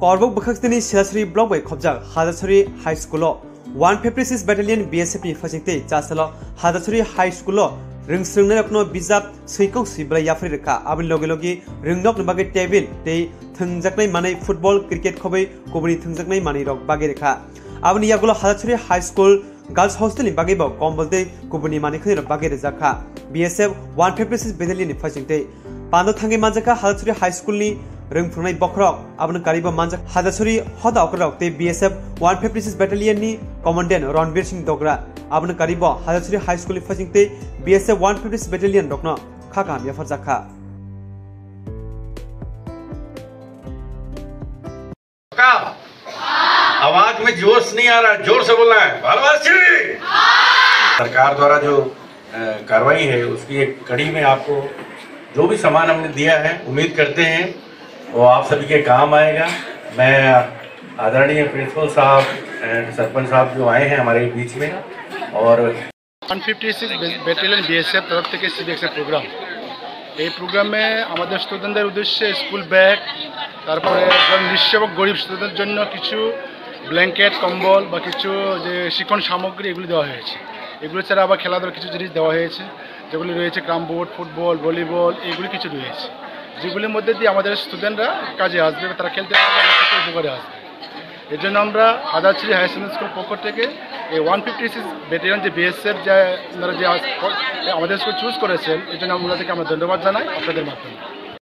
Korbook Bakhakstini Hazachari block by Khobjak Hazachari High School 156 Battalion BSF ni Fajingte Chasalo Hazachari High School Rwngnok bijak Suikong Sibra Yafri Reka Abin Logi Rwngnok Bagi Table Day Thungjaknai Manai Football Cricket Khobai Kobri Thungjaknai Mani Rok Bagi Reka Abin Yagulo Hazachari High School Girls Hostel ni Bagi Bo Kombolte Kobuni Mani Khani Bagi Reka BSF 156 Battalion ni Fajingte Pando Thangi Manjaka Hazachari High School ni Rungfrungnai Bokrok Abun Kariba Manjak Hazachari Hoda Okrok Te BSF 156 Battalion ni Commandant Ranbir Singh Dogra Abun Kariba Hazachari High School Fajingte BSF 156 Battalion Rokno Khakam Yafarjaka आवाज में जोश नहीं आ रहा, जोर से बोलना है। सरकार द्वारा जो कार्रवाई है उसकी एक कड़ी में आपको जो भी सामान हमने दिया है उम्मीद करते हैं वो आप सभी के काम आएगा। मैं आदरणीय प्रिंसिपल साहब एंड सरपंच साहब जो आए हैं हमारे बीच में और 156 ব্যাটালিয়ন BSF तरफ থেকে সিলেকশন প্রোগ্রাম এই প্রোগ্রামে আমাদের স্টুডেন্টদের উদ্দেশ্যে স্কুল ব্যাগ তারপরে নিঃস্ব এবং গরিব স্টুডেন্টদের জন্য কিছু ব্ল্যাঙ্কেট কম্বল বা কিছু যে শিক্ষণ সামগ্রী এগুলি দেওয়া হয়েছে। এগুলো ছাড়া আবার খেলাধুলার কিছু জিনিস দেওয়া হয়েছে যেগুলি রয়েছে ক্যারাম বোর্ড ফুটবল ভলিবল এগুলি কিছু রয়েছে যেগুলির মধ্যে দিয়ে আমাদের স্টুডেন্টরা কাজে আসবে তারা খেলতে পারবে উপকারে আসবে। এর জন্য আমরা হাজারছড়ি হাই সেকেন্ডারি স্কুল পক্ষ থেকে এই 156 ব্যাটালিয়ন যে BSF যে আপনারা যে আমাদের স্কুল চুজ করেছেন এর জন্য আমরা ধন্যবাদ জানাই আপনাদের মাধ্যমে।